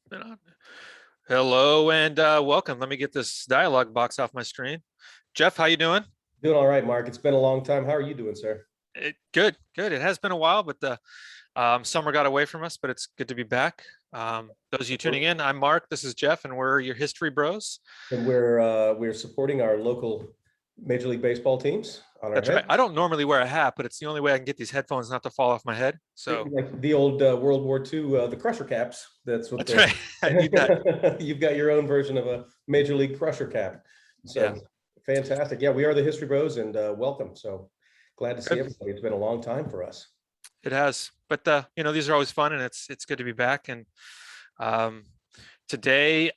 Been on. Hello and welcome. Let me get this dialog box off my screen. Jeff, how you doing? Doing all right, Mark. It's been a long time. How are you doing, sir? Good, good. It has been a while, but the summer got away from us, but it's good to be back. Those of you tuning in, I'm Mark. This is Jeff, and we're your history bros. And we're supporting our local Major League Baseball teams on our That's right. head. I don't normally wear a hat, but it's the only way I can get these headphones not to fall off my head. So Like the old World War II, the Crusher caps. That's what that's right. I need that. you've got your own version of a Major League Crusher cap. Yeah, So fantastic. Yeah, we are the History Bros, and welcome. So glad to see good. everybody. It's been a long time for us. It has. But these are always fun, and it's good to be back. And um, today,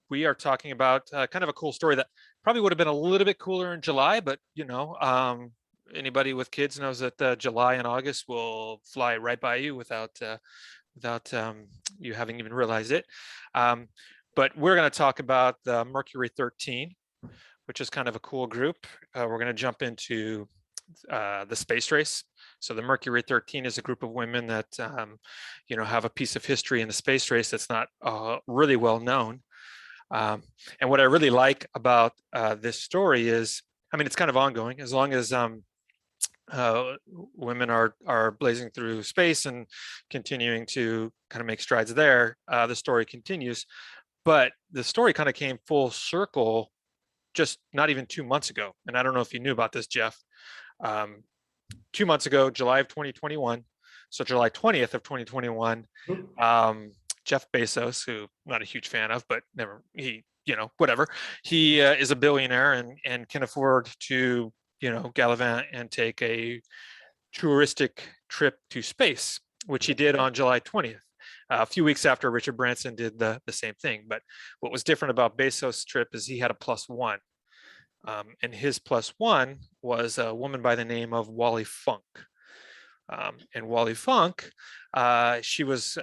we are talking about kind of a cool story that probably would have been a little bit cooler in July, but anybody with kids knows that July and August will fly right by you without you having even realized it. Um, but we're going to talk about the Mercury 13, which is kind of a cool group. We're going to jump into the space race. So the Mercury 13 is a group of women that have a piece of history in the space race that's not really well known. And what I really like about this story is, I mean, it's kind of ongoing as long as women are blazing through space and continuing to kind of make strides there. The story continues, but the story kind of came full circle just not even 2 months ago. And I don't know if you knew about this, Jeff. 2 months ago, July of 2021, so July 20th of 2021, Jeff Bezos, who I'm not a huge fan of, but whatever. He is a billionaire and can afford to, gallivant and take a touristic trip to space, which he did on July 20th. A few weeks after Richard Branson did the same thing. But what was different about Bezos' trip is he had a plus one. And his plus one was a woman by the name of Wally Funk. And Wally Funk, she was,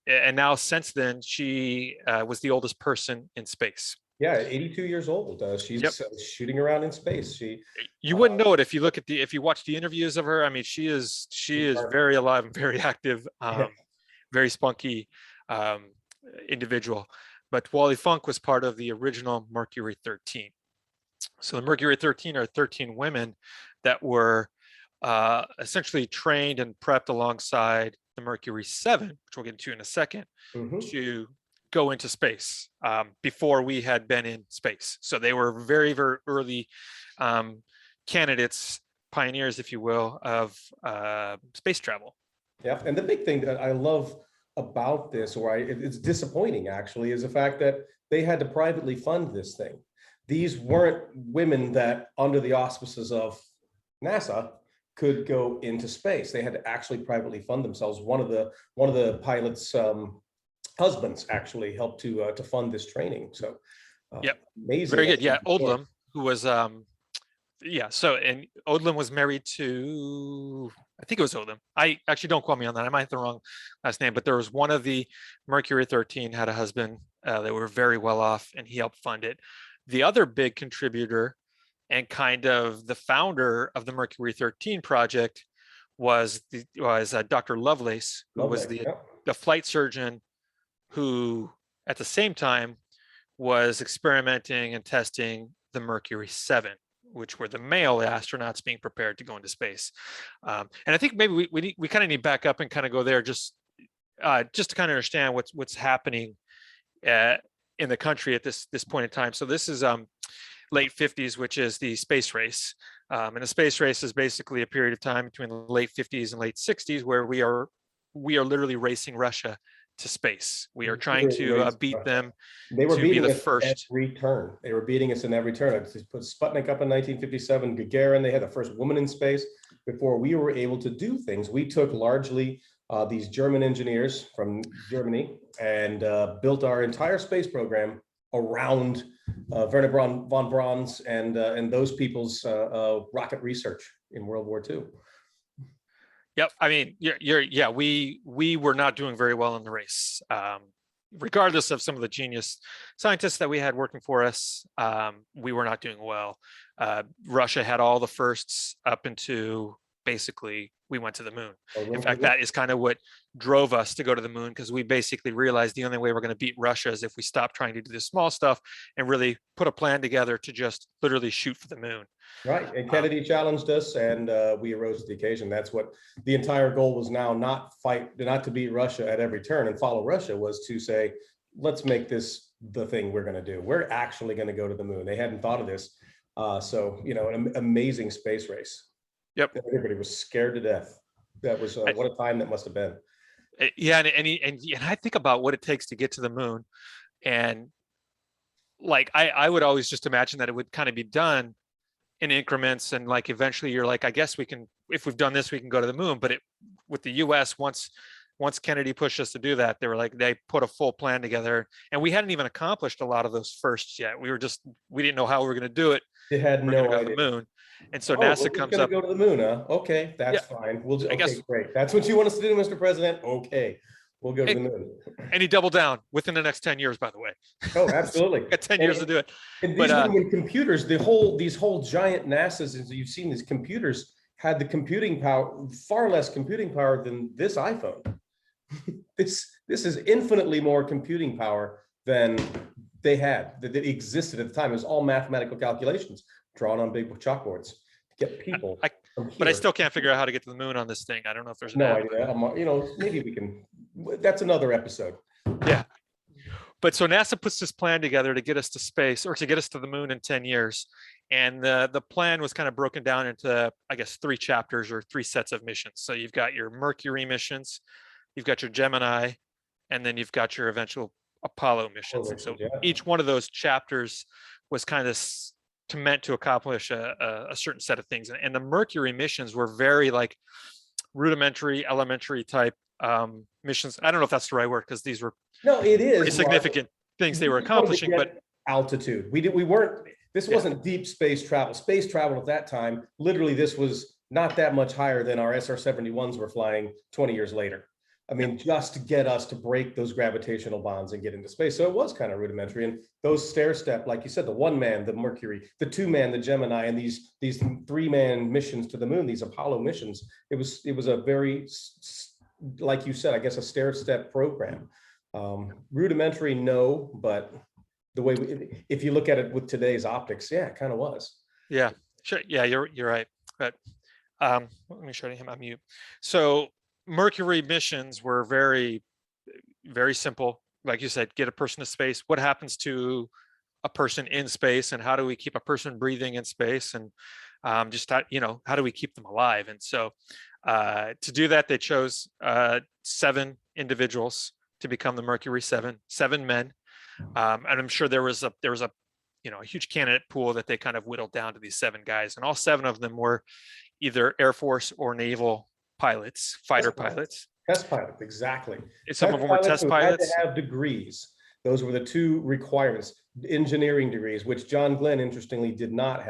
and now since then, she was the oldest person in space. Yeah, 82 years old. She's Yep. Shooting around in space. You wouldn't know it if you look at if you watch the interviews of her. I mean, she is very alive and very active, very spunky individual. But Wally Funk was part of the original Mercury 13. So the Mercury 13 are 13 women that were essentially trained and prepped alongside the Mercury 7, which we'll get into in a second, to go into space before we had been in space. So they were very, very early candidates, pioneers, if you will, of space travel. Yeah, and the big thing that I love about this, or it's disappointing actually, is the fact that they had to privately fund this thing. These weren't women that, under the auspices of NASA, could go into space. They had to actually privately fund themselves. One of the pilots' husbands actually helped to fund this training. So, Yep, amazing. very good. Yeah, Odlum, who was so and Odlum was married to, I think it was Odlum. I actually, don't quote me on that. I might have the wrong last name, but there was one of the Mercury 13 had a husband. They were very well off, and he helped fund it. The other big contributor and kind of the founder of the Mercury 13 project was Dr. Lovelace, who was the flight surgeon who, at the same time, was experimenting and testing the Mercury 7, which were the male astronauts being prepared to go into space. And I think maybe we kind of need to back up and kind of go there just to kind of understand what's happening in the country at this point in time. So this is late 50s, which is the space race. And the space race is basically a period of time between the late 50s and late 60s where we are literally racing Russia to space. We are trying to beat them. They were beating us first. every turn. They were beating us in every turn. I put Sputnik up in 1957, Gagarin, they had the first woman in space. Before we were able to do things, we took largely these German engineers from Germany and built our entire space program around Werner von Braun's and those people's rocket research in World War II. Yep. I mean, we were not doing very well in the race. Regardless of some of the genius scientists that we had working for us, we were not doing well. Russia had all the firsts up into basically we went to the moon. Oh, we In went to the fact, moon. that is kind of what drove us to go to the moon, because we basically realized the only way we're going to beat Russia is if we stop trying to do this small stuff and really put a plan together to just literally shoot for the moon. Right. And Um, Kennedy challenged us, and we arose to the occasion. That's what the entire goal was now, not to beat Russia at every turn and follow Russia, was to say, let's make this the thing we're going to do. We're actually going to go to the moon. They hadn't thought of this. So, an amazing space race. yep. Everybody was scared to death. That was what a time that must have been. Yeah, and I think about what it takes to get to the moon, and like I would always just imagine that it would kind of be done in increments, and like eventually you're like, I guess we can, if we've done this, we can go to the moon. But with the US, once Kennedy pushed us to do that, they put a full plan together, and we hadn't even accomplished a lot of those firsts yet. We didn't know how we were going to do it. They had We're going to no go to idea. the moon. And so Oh, NASA we're just comes going to up. go to the moon, huh? Okay, Yeah, that's fine. I Okay, guess. great. That's what you want us to do, Mr. President? Okay, we'll go to the And, moon. and he doubled down within the next 10 years, by the way. Oh, absolutely. Got 10 years to do it. And But these were when computers, these whole giant NASA's, as you've seen, these computers had the computing power, far less computing power than this iPhone. This is infinitely more computing power than they had, that existed at the time. It was all mathematical calculations drawn on big chalkboards to get people from here. but I still can't figure out how to get to the moon on this thing. I don't know if there's an No app. idea. Maybe we can. That's another episode. Yeah. But so NASA puts this plan together to get us to space, or to get us to the moon in 10 years. And the plan was kind of broken down into, I guess, 3 chapters or 3 sets of missions. So you've got your Mercury missions, you've got your Gemini, and then you've got your eventual Apollo missions. And so each one of those chapters was kind of meant to accomplish a certain set of things. And the Mercury missions were very like rudimentary, elementary type missions. I don't know if that's the right word, because these were it is pretty significant things they were accomplishing, but altitude. We weren't. This wasn't deep space travel. Space travel at that time, literally, this was not that much higher than our SR-71s were flying 20 years later. I mean, just to get us to break those gravitational bonds and get into space. So it was kind of rudimentary. And those stair step, like you said, the 1-man, the Mercury, the 2-man, the Gemini, and these 3-man missions to the moon, these Apollo missions, it was a very, like you said, I guess, a stair step program. Rudimentary, no, but the way if you look at it with today's optics, yeah, it kind of was. Yeah, sure. Yeah, you're right. But let me show him on mute. So Mercury missions were very, very simple. Like you said, get a person to space. What happens to a person in space, and how do we keep a person breathing in space? And just how do we keep them alive? And so to do that, they chose 7 individuals to become the Mercury 7 men. And I'm sure there was a huge candidate pool that they kind of whittled down to these 7 guys, and all 7 of them were either Air Force or Naval pilots, fighter pilots. Test pilots, exactly. Some of them were test pilots. Had to have degrees. Those were the 2 requirements, engineering degrees, which John Glenn, interestingly, did not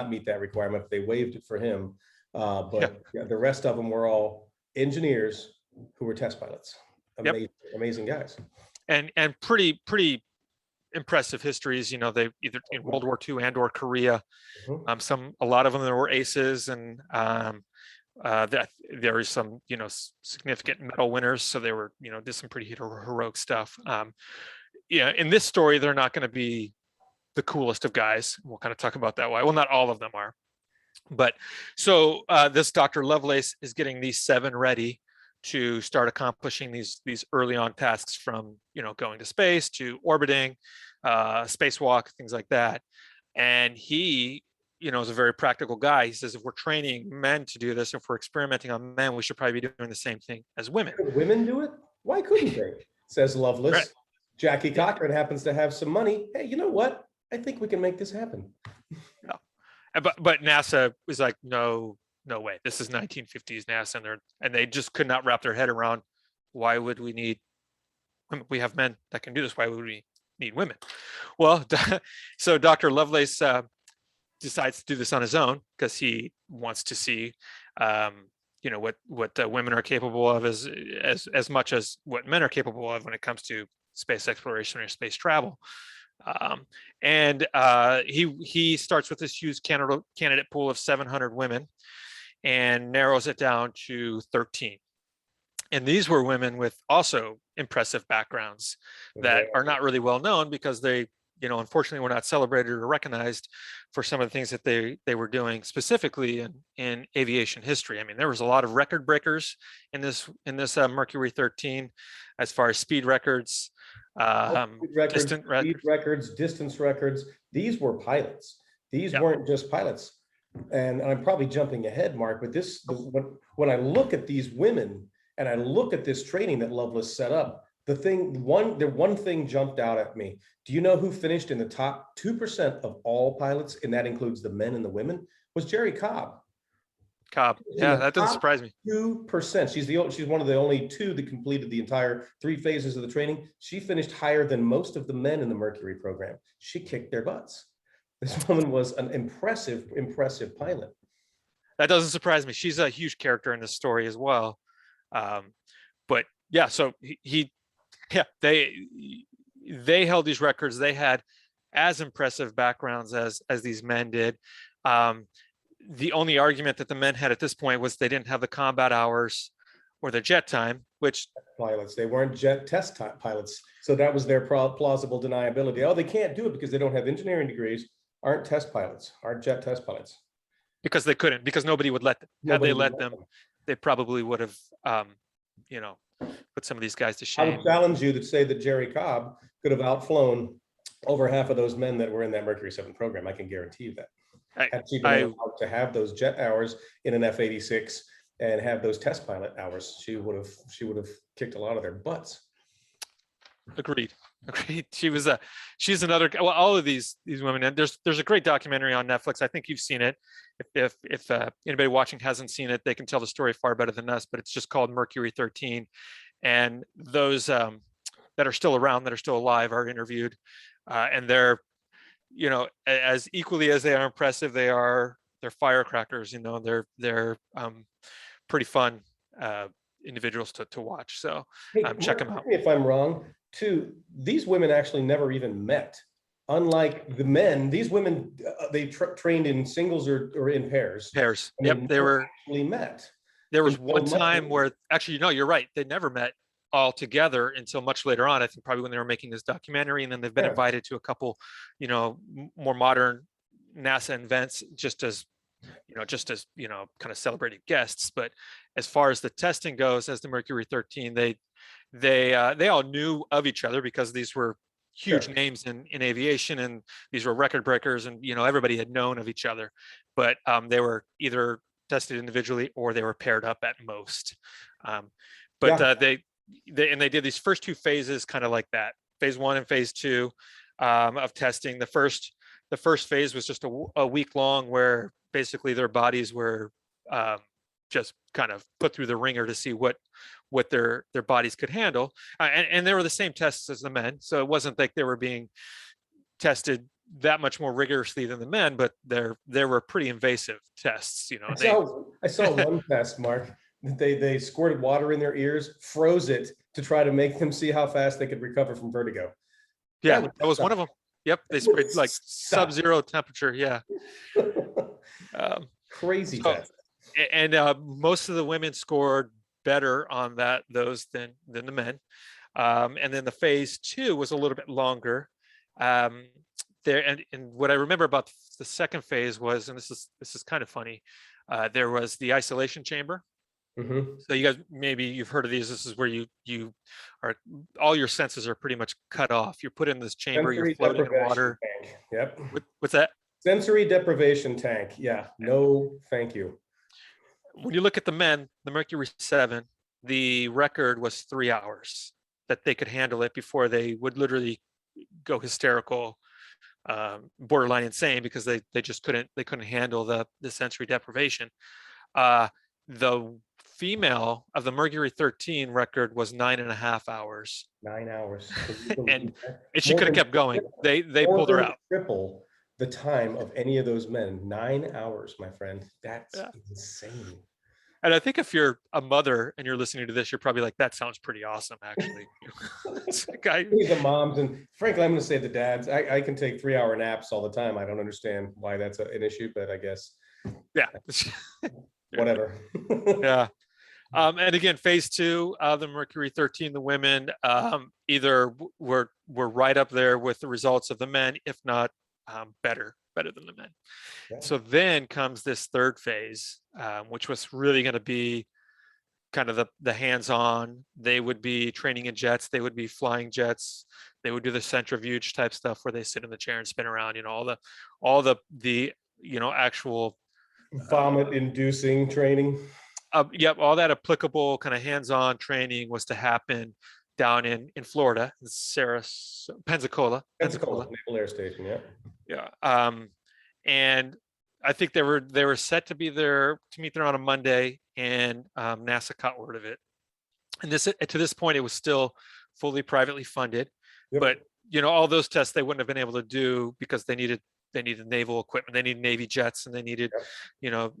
meet that requirement. They waived it for him. But the rest of them were all engineers who were test pilots. Amazing guys. And pretty impressive histories. They either in World War II and or Korea. A lot of them there were aces, and there is some significant medal winners. So they were did some pretty heroic stuff. In this story, they're not going to be the coolest of guys. We'll kind of talk about that why. Well, not all of them are, but so this Dr. Lovelace is getting these 7 ready to start accomplishing these early on tasks, from going to space to orbiting, spacewalk, things like that. And he is a very practical guy. He says, if we're training men to do this, if we're experimenting on men, we should probably be doing the same thing as women. Could women do it? Why couldn't they? Says Lovelace. Right. Jackie Cochran happens to have some money. Hey, you know what? I think we can make this happen. But NASA was like, no way. This is 1950s NASA, and they just could not wrap their head around, why would we have men that can do this? Why would we need women? Well, so Dr. Lovelace decides to do this on his own, because he wants to see what women are capable of as much as what men are capable of when it comes to space exploration or space travel. And he starts with this huge candidate pool of 700 women, and narrows it down to 13. And these were women with also impressive backgrounds that are not really well known because they, unfortunately were not celebrated or recognized for some of the things that they were doing specifically in aviation history. I mean, there was a lot of record breakers in this Mercury 13 as far as speed records, distant speed records. records, distance records. These were pilots. These Yep. weren't just pilots. And I'm probably jumping ahead, Mark, but when I look at these women and I look at this training that Lovelace set up, the one thing jumped out at me. Do you know who finished in the top 2% of all pilots, and that includes the men and the women? Was Jerry Cobb. Yeah, that doesn't surprise me. 2%. She's one of the only two that completed the entire 3 phases of the training. She finished higher than most of the men in the Mercury program. She kicked their butts. This woman was an impressive pilot. That doesn't surprise me. She's a huge character in this story as well. But yeah, so they held these records. They had as impressive backgrounds as these men did. The only argument that the men had at this point was they didn't have the combat hours or the jet time, which pilots, they weren't jet test type pilots. So that was their plausible deniability. Oh, they can't do it because they don't have engineering degrees, aren't test pilots, aren't jet test pilots. Because they couldn't, because nobody would let them. Had they let them, they probably would have, put some of these guys to shame. I would challenge you to say that Jerry Cobb could have outflown over half of those men that were in that Mercury 7 program. I can guarantee you that. Had she been allowed to have those jet hours in an F-86 and have those test pilot hours, she would have kicked a lot of their butts. Agreed. She's another. Well, all of these women, and there's a great documentary on Netflix. I think you've seen it. If anybody watching hasn't seen it, they can tell the story far better than us. But it's just called Mercury 13, and those that are still around, that are still alive, are interviewed, and they're, as equally as they are impressive, they're firecrackers. They're pretty fun individuals to watch. So check them out. If I'm wrong, too, these women actually never even met. Unlike the men, these women they trained in singles or in pairs. Yep, they were actually met. There was one time where actually, you're right. They never met all together until much later on. I think probably when they were making this documentary, and then they've been invited to a couple, more modern NASA events, just as kind of celebrated guests. But as far as the testing goes, as the Mercury 13, they all knew of each other because these were huge names in aviation, and these were record breakers, and everybody had known of each other. But they were either tested individually or they were paired up at most. They did these first 2 phases kind of like that, phase 1 and phase 2 of testing. The first phase was just a week long, where basically their bodies were just kind of put through the ringer to see what their bodies could handle, and they were the same tests as the men, so it wasn't like they were being tested that much more rigorously than the men, but there were pretty invasive tests. I saw one test, Mark. They squirted water in their ears, froze it to try to make them see how fast they could recover from vertigo. Yeah, that was one of them. Yep, they sprayed like sub-zero temperature. Yeah. Crazy test. And most of the women scored better on those than the men. And then the phase 2 was a little bit longer. And what I remember about the second phase was, and this is kind of funny, there was the isolation chamber. Mm-hmm. So you guys, maybe you've heard of these. This is where you are, all your senses are pretty much cut off. You're put in this chamber, you're floating in water. Tank. Yep. What's that? Sensory deprivation tank. Yeah. No, thank you. When you look at the men, the Mercury 7, the record was 3 hours that they could handle it before they would literally go hysterical, borderline insane, because they just couldn't handle the sensory deprivation. The female of the Mercury 13 record was 9.5 hours. 9 hours. and she could have kept going. They pulled her out. Triple the time of any of those men. 9 hours, my friend. That's insane. And I think if you're a mother and you're listening to this, you're probably like, that sounds pretty awesome, actually. The moms, and frankly, I'm going to say the dads. I can take 3-hour naps all the time. I don't understand why that's an issue, but I guess. Yeah. whatever. Yeah. And again, phase two, the Mercury 13, the women either were right up there with the results of the men, if not better than the men. Yeah. So then comes this third phase, which was really going to be kind of the hands-on. They would be training in jets. They would be flying jets. They would do the centrifuge type stuff where they sit in the chair and spin around. All the actual Vomit inducing training. Yep, all that applicable kind of hands-on training was to happen down in Florida, Pensacola. Pensacola Naval Air Station. Yeah. Yeah. And I think they were set to be there to meet there on a Monday, and NASA caught word of it. And to this point, it was still fully privately funded, Yep. but all those tests they wouldn't have been able to do because they needed naval equipment, they needed Navy jets, and they needed, Yep.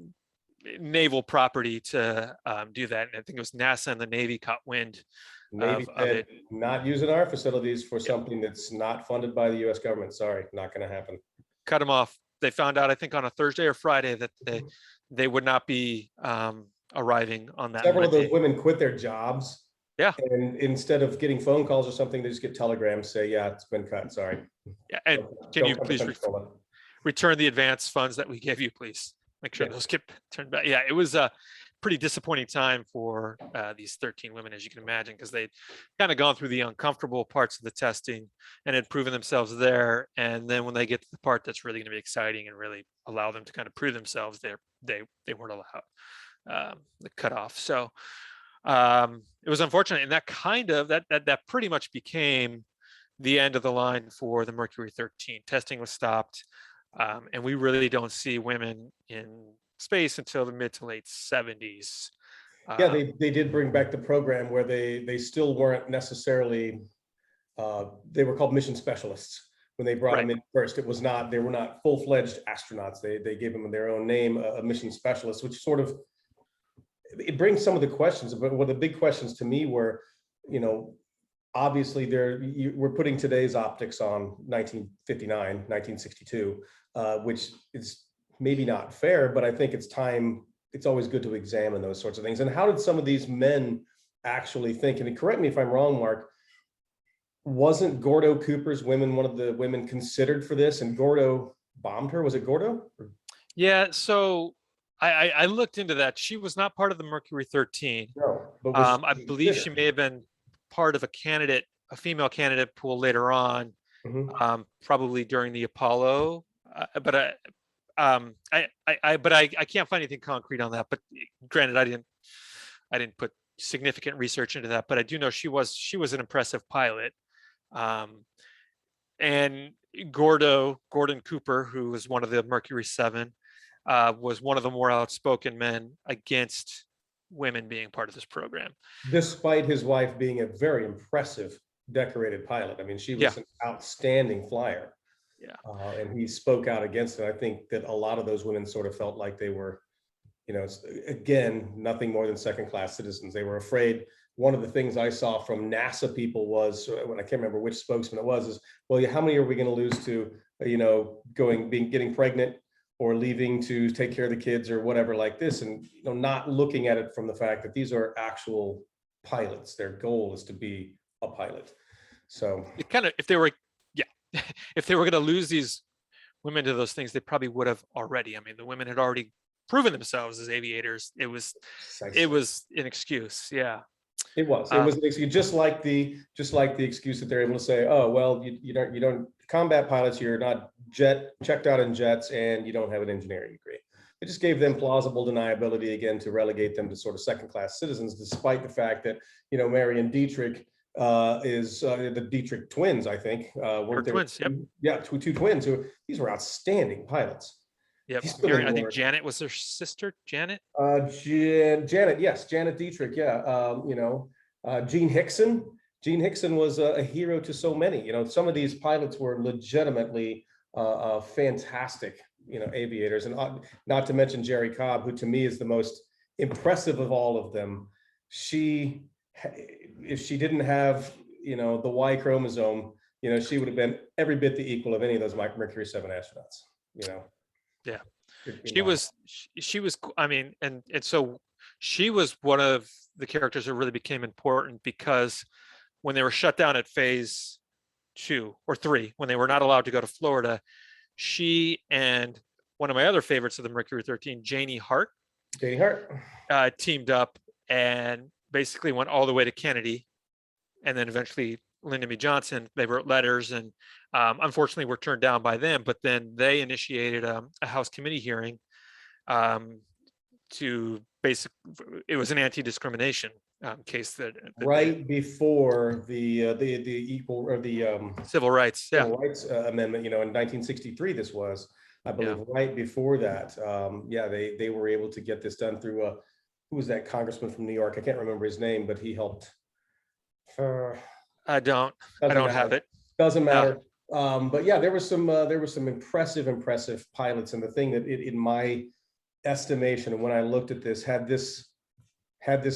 naval property to do that. And I think it was NASA and the Navy caught wind Navy of said, it. not using our facilities for something that's not funded by the U.S. government. Sorry, not going to happen. Cut them off. They found out, I think, on a Thursday or Friday that they would not be arriving on that Several Monday. of those women quit their jobs. Yeah. And instead of getting phone calls or something, they just get telegrams say, yeah, it's been cut. Sorry. Yeah. And can you please return the advance funds that we gave you, please? Make sure those get turned back. Yeah, it was a pretty disappointing time for these 13 women, as you can imagine, because they'd kind of gone through the uncomfortable parts of the testing and had proven themselves there. And then when they get to the part that's really going to be exciting and really allow them to kind of prove themselves, they weren't allowed the cutoff. So it was unfortunate, and that that pretty much became the end of the line for the Mercury 13. Testing was stopped. And we really don't see women in space until the mid to late 70s. Yeah, they did bring back the program where they still weren't necessarily, they were called mission specialists when they brought them in first. They were not full-fledged astronauts. They gave them their own name, a mission specialist, which sort of, it brings some of the questions. But one of the big questions to me were, obviously we're putting today's optics on 1959, 1962, which is maybe not fair, but I think it's always good to examine those sorts of things. And how did some of these men actually think? And correct me if I'm wrong, Mark, wasn't Gordo Cooper's women one of the women considered for this, and Gordo bombed her? Was it Gordo? Yeah, so I looked into that. She was not part of the Mercury 13. No, but I believe she may have been part of a female candidate pool later on, probably during the Apollo. But I can't find anything concrete on that. But granted, I didn't put significant research into that. But I do know she was an impressive pilot. And Gordon Cooper, who was one of the Mercury 7, was one of the more outspoken men against women being part of this program. Despite his wife being a very impressive, decorated pilot. I mean, she was an outstanding flyer. Yeah. And he spoke out against it. I think that a lot of those women sort of felt like they were, again, nothing more than second-class citizens. They were afraid. One of the things I saw from NASA people was, when I can't remember which spokesman it was, is, well, how many are we going to lose to, getting pregnant or leaving to take care of the kids or whatever like this, and not looking at it from the fact that these are actual pilots. Their goal is to be a pilot. So it kind of, if they were going to lose these women to those things, they probably would have already. I mean, the women had already proven themselves as aviators. It was an excuse. Yeah. It was an excuse, just like the excuse that they're able to say, oh, well, you don't combat pilots, you're not checked out in jets, and you don't have an engineering degree. It just gave them plausible deniability again to relegate them to sort of second-class citizens, despite the fact that Mary and Dietrich is the Dietrich twins, I think. Were twins, yep. Yeah, two twins who, these were outstanding pilots. Yep. Mary, I think Janet was their sister. Janet. Janet, yes, Janet Dietrich. Yeah. Gene Hickson. Gene Hickson was a hero to so many. Some of these pilots were legitimately fantastic, aviators, and not to mention Jerry Cobb, who to me is the most impressive of all of them. If she didn't have, the Y chromosome, she would have been every bit the equal of any of those Mercury 7 astronauts. Yeah. 15 She miles. was, she was, I mean, and so she was one of the characters that really became important because when they were shut down at phase 2 or 3, when they were not allowed to go to Florida, she and one of my other favorites of the Mercury 13, Janie Hart, Janie Hart. teamed up and basically went all the way to Kennedy, and then eventually Lyndon B. Johnson. They wrote letters, and unfortunately were turned down by them. But then they initiated a House committee hearing to it was an anti-discrimination case Right before the equal or the civil rights. Yeah, Civil Rights Amendment, in 1963, this was, I believe, yeah. right before that. Yeah, they were able to get this done through who was that congressman from New York? I can't remember his name, but he helped. I don't Doesn't have matter. it. Doesn't No. matter. But yeah, there was some impressive pilots, and the thing that in my estimation, and when I looked at this, had this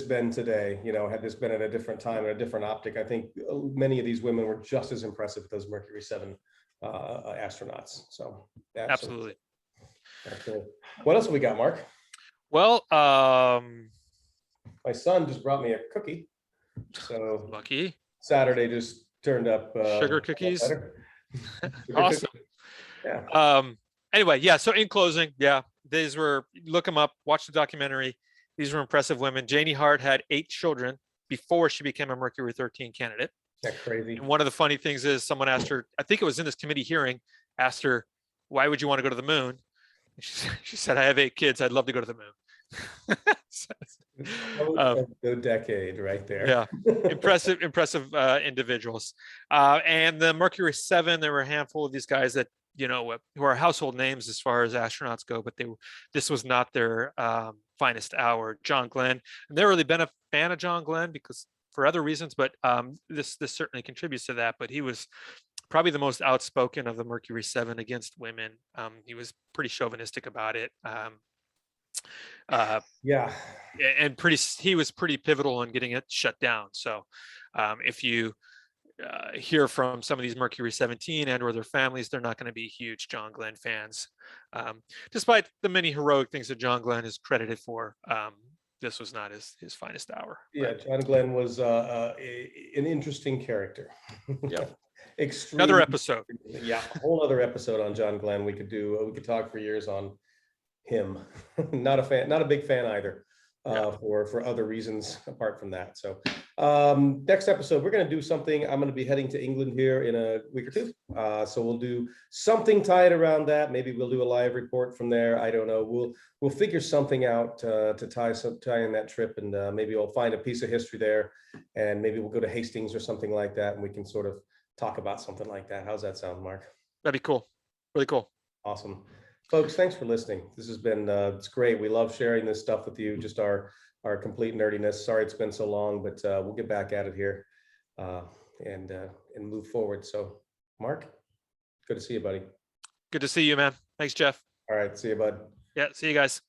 been today, had this been at a different time and a different optic, I think many of these women were just as impressive as those Mercury 7 astronauts. So Absolutely. absolutely. What else have we got, Mark? Well, My son just brought me a cookie. So lucky. Saturday just turned up Sugar cookies. Sugar Awesome. cookie. Yeah. Anyway, yeah. So in closing, yeah, these were, look them up, watch the documentary. These were impressive women. Janie Hart had 8 children before she became a Mercury 13 candidate. That's crazy. And one of the funny things is someone asked her, I think it was in this committee hearing, asked her, why would you want to go to the moon? She said, I have 8 kids. I'd love to go to the moon. The decade right there. Yeah, impressive individuals. And the Mercury 7, there were a handful of these guys that, who are household names as far as astronauts go, but this was not their finest hour. John Glenn, I've never really been a fan of John Glenn because for other reasons, but this certainly contributes to that. But he was probably the most outspoken of the Mercury 7 against women. He was pretty chauvinistic about it. Yeah. And he was pretty pivotal in getting it shut down. So if you hear from some of these Mercury 17 and or their families, they're not going to be huge John Glenn fans. Despite the many heroic things that John Glenn is credited for, this was not his finest hour. Yeah, John Glenn was an interesting character. Yeah. Extremely. Another episode. Yeah, a whole other episode on John Glenn. We could talk for years on him. Not a big fan either. For other reasons apart from that. So next episode, we're going to do something. I'm going to be heading to England here in a week or 2. So we'll do something tied around that. Maybe we'll do a live report from there. I don't know. We'll figure something out to tie in that trip, and maybe we'll find a piece of history there, and maybe we'll go to Hastings or something like that, and we can sort of talk about something like that. How's that sound, Mark? That'd be cool. Really cool. Awesome. Folks, thanks for listening. This has been, it's great. We love sharing this stuff with you, just our complete nerdiness. Sorry it's been so long, but we'll get back at it here and move forward. So, Mark, good to see you, buddy. Good to see you, man. Thanks, Jeff. All right. See you, bud. Yeah, see you guys.